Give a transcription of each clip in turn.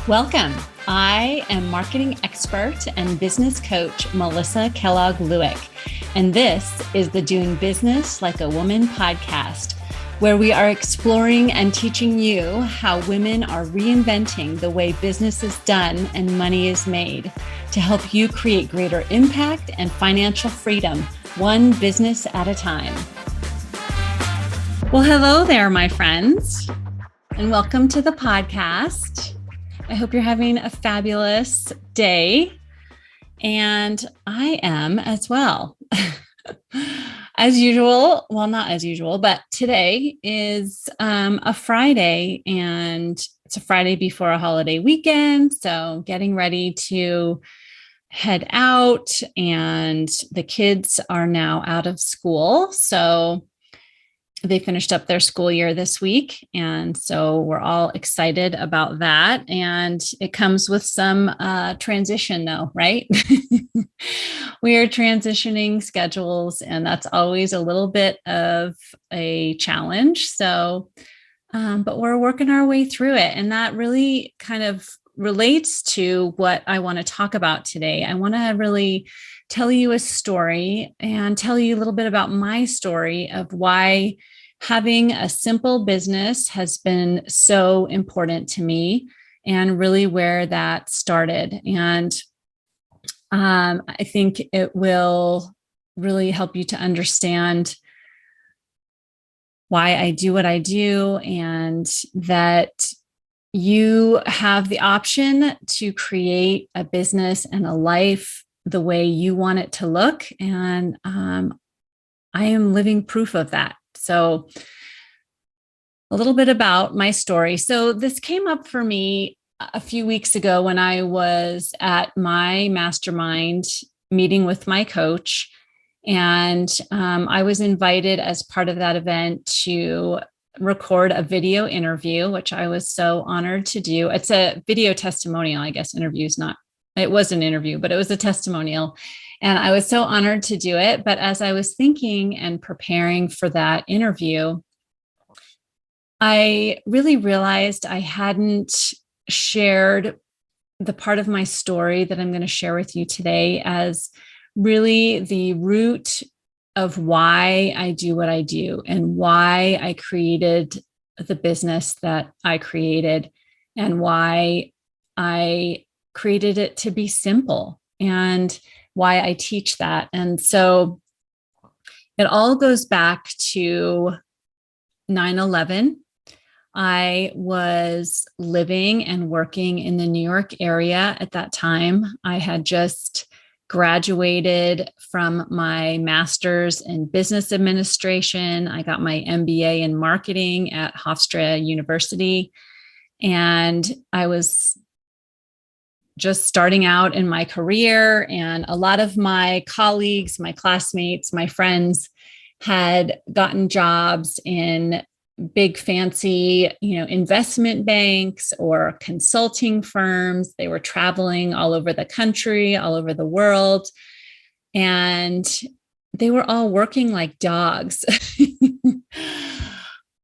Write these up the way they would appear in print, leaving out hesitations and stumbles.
Welcome. I am marketing expert and business coach Melissa Kellogg-Lewick, and this is the Doing Business Like a Woman podcast, where we are exploring and teaching you how women are reinventing the way business is done and money is made to help you create greater impact and financial freedom, one business at a time. Well, hello there, my friends, and welcome to the podcast. I hope you're having a fabulous day, and I am as well. As usual, well, not as usual, but today is a Friday, and it's a Friday before a holiday weekend, so getting ready to head out, and the kids are now out of school, so they finished up their school year this week. And so we're all excited about that. And it comes with some transition though, right? We are transitioning schedules, and that's always a little bit of a challenge. So, but we're working our way through it. And that really kind of relates to what I want to talk about today. I want to really tell you a story and tell you a little bit about my story of why having a simple business has been so important to me and really where that started. And I think it will really help you to understand why I do what I do, and that you have the option to create a business and a life the way you want it to look. And I am living proof of that. So a little bit about my story. So this came up for me a few weeks ago when I was at my mastermind meeting with my coach. And I was invited as part of that event to record a video interview, which I was so honored to do. It's a video testimonial, I guess. Interview is not, it was an interview, but it was a testimonial. And I was so honored to do it. But as I was thinking and preparing for that interview, I really realized I hadn't shared the part of my story that I'm going to share with you today as really the root of why I do what I do and why I created the business that I created and why I created it to be simple and why I teach that. And so it all goes back to 9/11. I was living and working in the New York area at that time. I had just graduated from my master's in business administration. I got my MBA in marketing at Hofstra University. And I was just starting out in my career. And a lot of my colleagues, my classmates, my friends had gotten jobs in big fancy, investment banks or consulting firms. They were traveling all over the country, all over the world. And they were all working like dogs.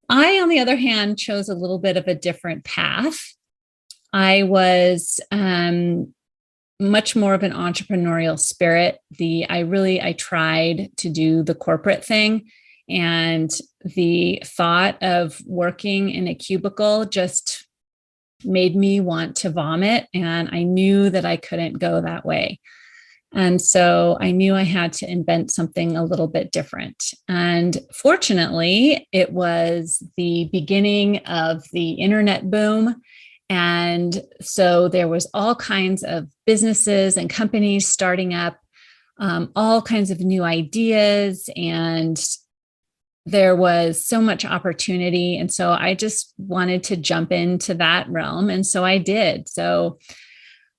I, on the other hand, chose a little bit of a different path. I was much more of an entrepreneurial spirit. I tried to do the corporate thing, and the thought of working in a cubicle just made me want to vomit. And I knew that I couldn't go that way. And so I knew I had to invent something a little bit different. And fortunately, it was the beginning of the internet boom. And so there was all kinds of businesses and companies starting up, all kinds of new ideas, and there was so much opportunity. And so I just wanted to jump into that realm. And so I did. So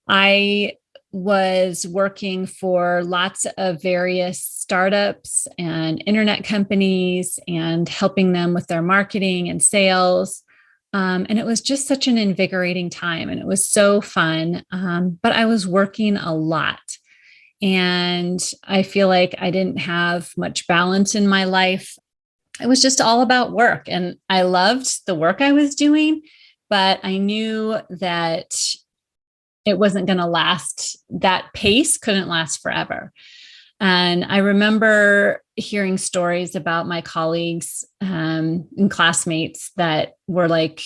I was working for lots of various startups and internet companies and helping them with their marketing and sales. And it was just such an invigorating time, and it was so fun. But I was working a lot, and I feel like I didn't have much balance in my life. It was just all about work, and I loved the work I was doing, but I knew that it wasn't going to last. That pace couldn't last forever. And I remember hearing stories about my colleagues and classmates that were like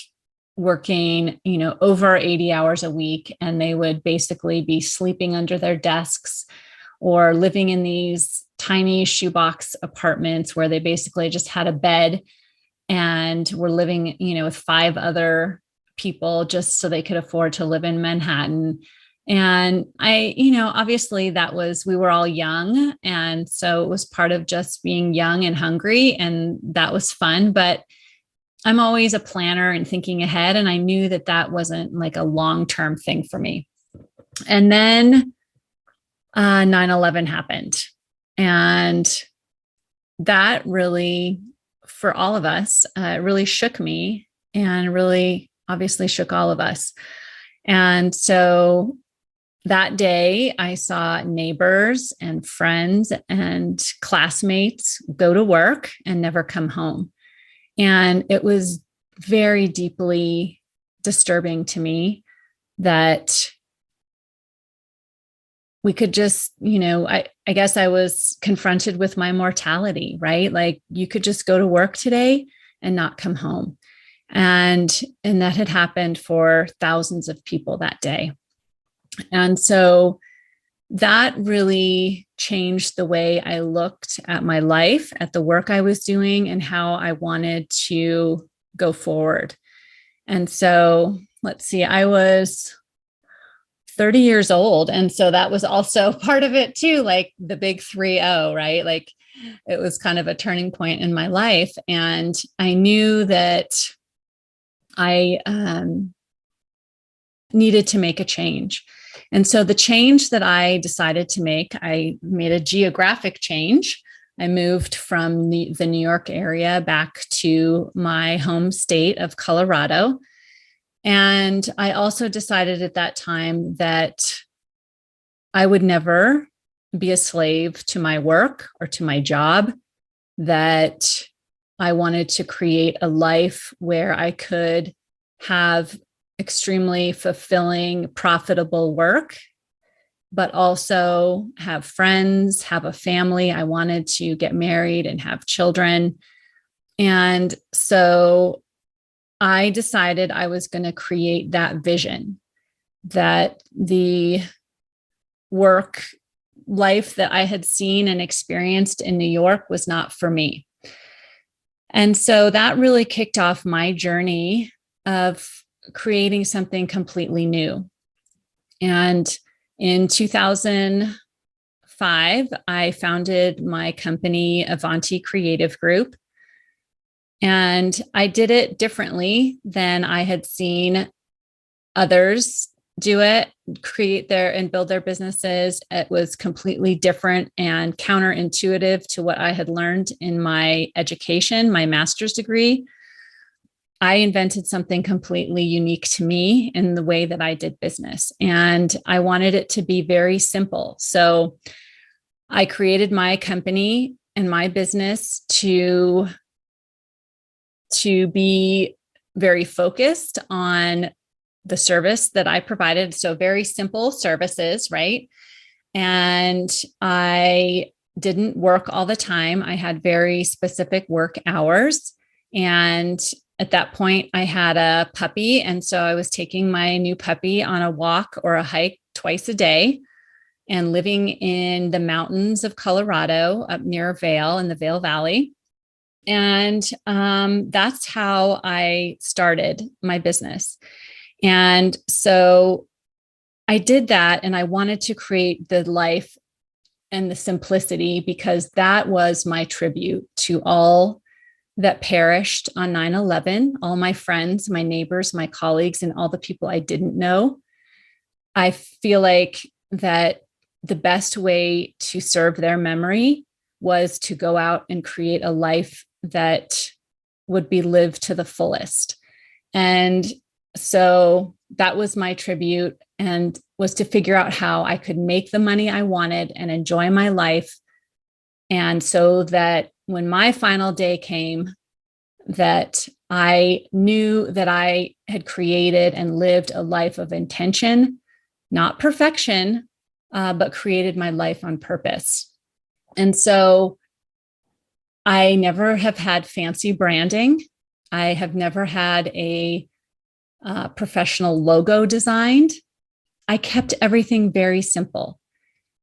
working, over 80 hours a week, and they would basically be sleeping under their desks or living in these tiny shoebox apartments where they basically just had a bed and were living, with 5 other people just so they could afford to live in Manhattan. And obviously we were all young. And so it was part of just being young and hungry. And that was fun. But I'm always a planner and thinking ahead. And I knew that wasn't like a long-term thing for me. And then 9/11 happened. And that really, for all of us, really shook me and really obviously shook all of us. And so that day, I saw neighbors and friends and classmates go to work and never come home. And it was very deeply disturbing to me that we could just, I guess I was confronted with my mortality, right? Like you could just go to work today and not come home. And that had happened for thousands of people that day. And so that really changed the way I looked at my life, at the work I was doing, and how I wanted to go forward. And so let's see, I was 30 years old. And so that was also part of it too, like the big 3-0, right? Like it was kind of a turning point in my life. And I knew that I needed to make a change. And so the change that I decided to make, I made a geographic change. I moved from the New York area back to my home state of Colorado. And I also decided at that time that I would never be a slave to my work or to my job, that I wanted to create a life where I could have extremely fulfilling, profitable work, but also have friends, have a family. I wanted to get married and have children. And so I decided I was going to create that vision, that the work life that I had seen and experienced in New York was not for me. And so that really kicked off my journey of creating something completely new. And in 2005, I founded my company, Avanti Creative Group. And I did it differently than I had seen others do it, create and build their businesses. It was completely different and counterintuitive to what I had learned in my education, my master's degree. I invented something completely unique to me in the way that I did business. And I wanted it to be very simple. So I created my company and my business to be very focused on the service that I provided. So very simple services, right? And I didn't work all the time. I had very specific work hours. And at that point, I had a puppy. And so I was taking my new puppy on a walk or a hike twice a day and living in the mountains of Colorado up near Vail in the Vail Valley. And that's how I started my business. And so I did that, and I wanted to create the life and the simplicity because that was my tribute to all that perished on 9/11, all my friends, my neighbors, my colleagues, and all the people I didn't know. I feel like that the best way to serve their memory was to go out and create a life that would be lived to the fullest. And so that was my tribute, and was to figure out how I could make the money I wanted and enjoy my life. And so that when my final day came, that I knew that I had created and lived a life of intention not perfection, but created my life on purpose. And so I never have had fancy branding. I have never had a professional logo designed. I kept everything very simple.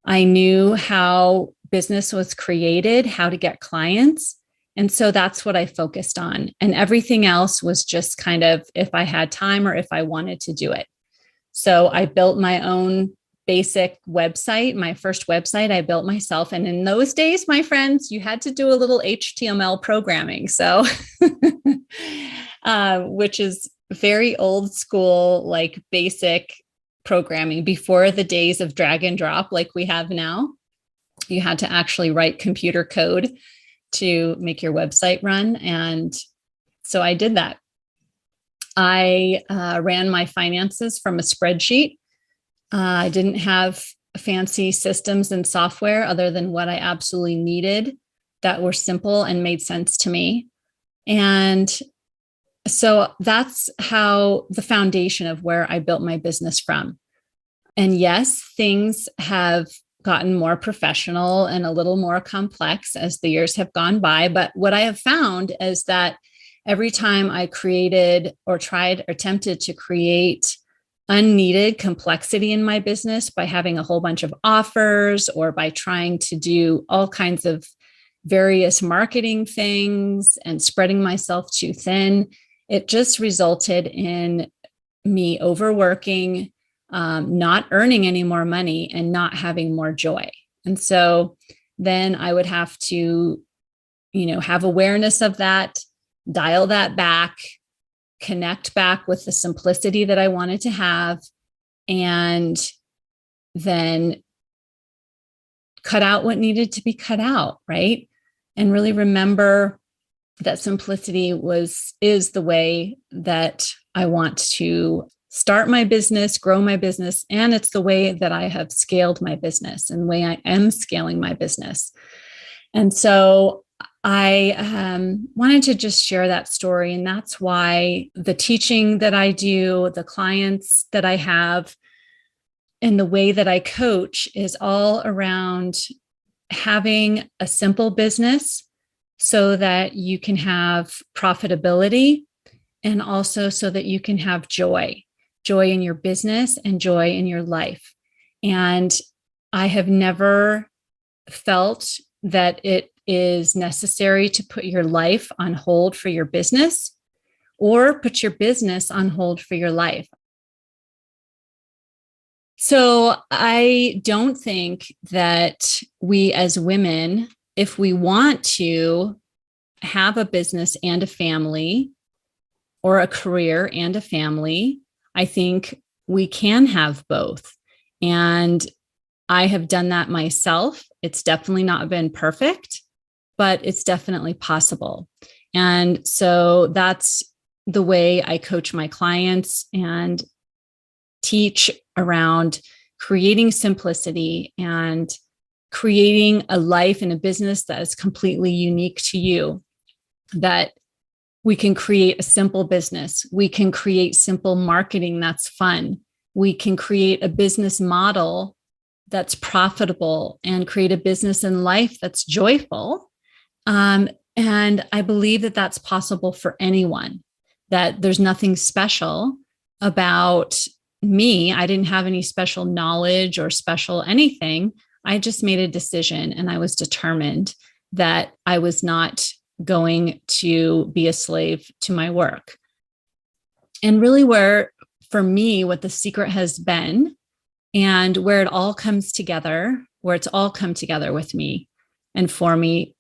I knew how business was created, how to get clients. And so that's what I focused on. And everything else was just kind of if I had time or if I wanted to do it. So I built my own basic website. My first website I built myself. And in those days, my friends, you had to do a little HTML programming. So, which is very old school, like basic programming before the days of drag and drop like we have now. You had to actually write computer code to make your website run. And so I did that. I ran my finances from a spreadsheet. I didn't have fancy systems and software other than what I absolutely needed that were simple and made sense to me. And so that's how the foundation of where I built my business from. And yes, things have gotten more professional and a little more complex as the years have gone by. But what I have found is that every time I created or tried or attempted to create unneeded complexity in my business by having a whole bunch of offers or by trying to do all kinds of various marketing things and spreading myself too thin, it just resulted in me overworking, not earning any more money and not having more joy. And so then I would have to, have awareness of that, dial that back, connect back with the simplicity that I wanted to have, and then cut out what needed to be cut out, right? And really remember that simplicity is the way that I want to start my business, grow my business, and it's the way that I have scaled my business and the way I am scaling my business. And so I wanted to just share that story. And that's why the teaching that I do, the clients that I have, and the way that I coach is all around having a simple business so that you can have profitability and also so that you can have joy in your business and joy in your life. And I have never felt that it is necessary to put your life on hold for your business or put your business on hold for your life. So I don't think that we as women, if we want to have a business and a family or a career and a family, I think we can have both. And I have done that myself. It's definitely not been perfect, but it's definitely possible. And so that's the way I coach my clients and teach around creating simplicity and creating a life and a business that is completely unique to you, that we can create a simple business. We can create simple marketing that's fun. We can create a business model that's profitable and create a business and life that's joyful. And I believe that that's possible for anyone, that there's nothing special about me. I didn't have any special knowledge or special anything. I just made a decision and I was determined that I was not going to be a slave to my work. And really where, for me, what the secret has been and where it all comes together, where it's all come together with me and for me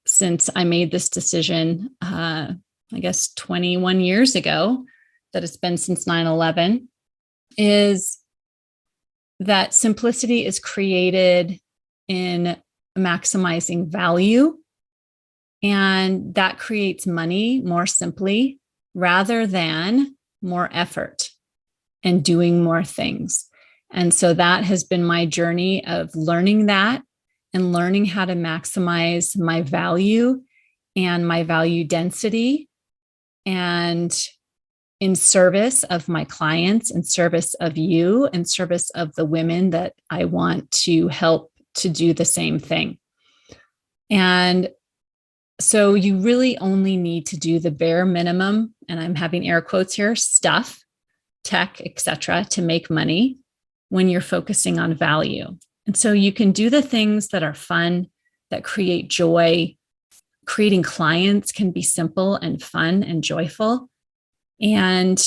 since I made this decision, I guess 21 years ago, that it's been since 9/11, is that simplicity is created in maximizing value. And that creates money more simply rather than more effort and doing more things. And so that has been my journey of learning that and learning how to maximize my value and my value density and in service of my clients, in service of you, in service of the women that I want to help to do the same thing. And so you really only need to do the bare minimum, and I'm having air quotes here, stuff, tech, etc., to make money when you're focusing on value. And so you can do the things that are fun, that create joy. Creating clients can be simple and fun and joyful. And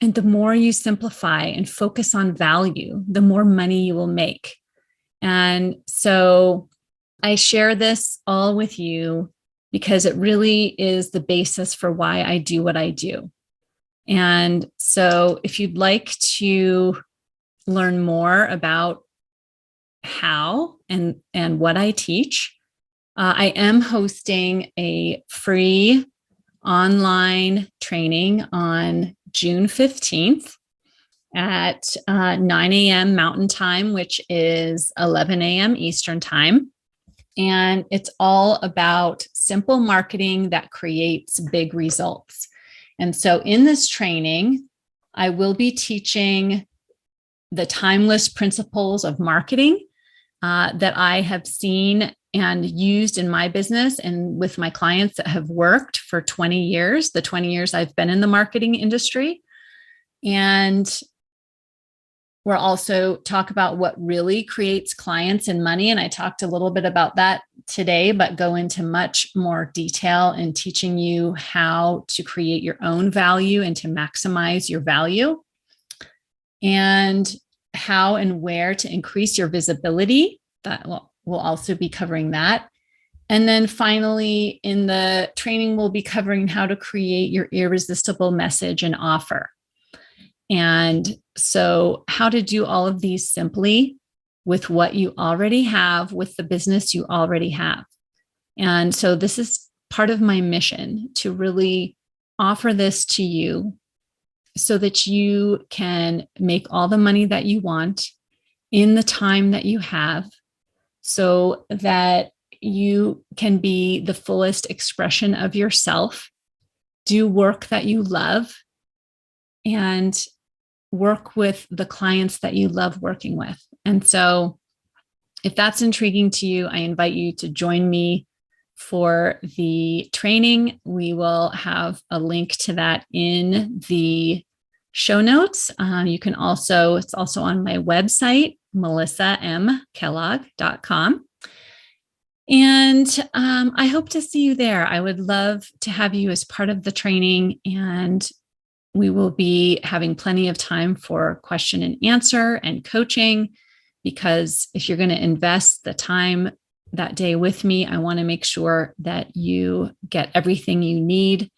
the more you simplify and focus on value, the more money you will make. And so I share this all with you because it really is the basis for why I do what I do. And so if you'd like to learn more about how and what I teach, I am hosting a free online training on June 15th at 9 a.m. Mountain Time, which is 11 a.m. Eastern Time. And it's all about simple marketing that creates big results. And so in this training, I will be teaching the timeless principles of marketing that I have seen and used in my business and with my clients that have worked for 20 years, the 20 years I've been in the marketing industry. And we'll also talk about what really creates clients and money. And I talked a little bit about that today, but go into much more detail in teaching you how to create your own value and to maximize your value, and how and where to increase your visibility. That we'll also be covering that. And then finally, in the training, we'll be covering how to create your irresistible message and offer. And so how to do all of these simply with what you already have, with the business you already have. And so this is part of my mission, to really offer this to you so that you can make all the money that you want in the time that you have, so that you can be the fullest expression of yourself, do work that you love, and work with the clients that you love working with. And so if that's intriguing to you, I invite you to join me for the training. We will have a link to that in the show notes. It's also on my website, melissamkellogg.com. And I hope to see you there. I would love to have you as part of the training, and we will be having plenty of time for question and answer and coaching, because if you're going to invest the time that day with me, I want to make sure that you get everything you need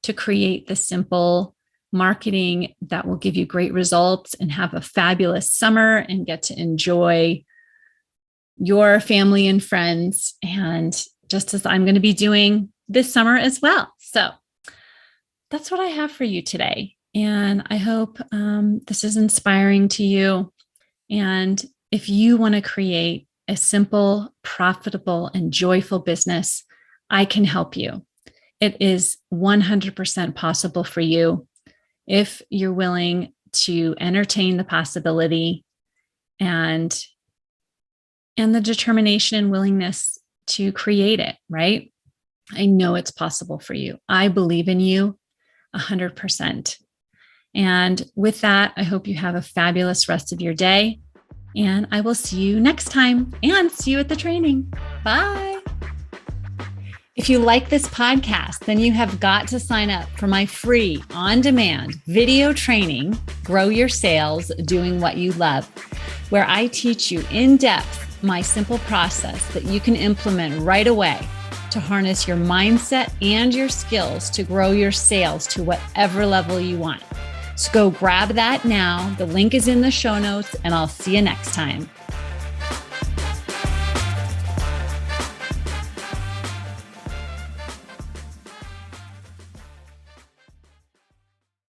to create the simple marketing that will give you great results and have a fabulous summer and get to enjoy your family and friends, and just as I'm going to be doing this summer as well. So that's what I have for you today. And I hope this is inspiring to you. And if you want to create a simple, profitable, and joyful business, I can help you. It is 100% possible for you if you're willing to entertain the possibility and the determination and willingness to create it, right? I know it's possible for you. I believe in you 100%. And with that, I hope you have a fabulous rest of your day. And I will see you next time, and see you at the training. Bye. If you like this podcast, then you have got to sign up for my free on-demand video training, Grow Your Sales Doing What You Love, where I teach you in depth my simple process that you can implement right away to harness your mindset and your skills to grow your sales to whatever level you want. So go grab that now. The link is in the show notes, and I'll see you next time.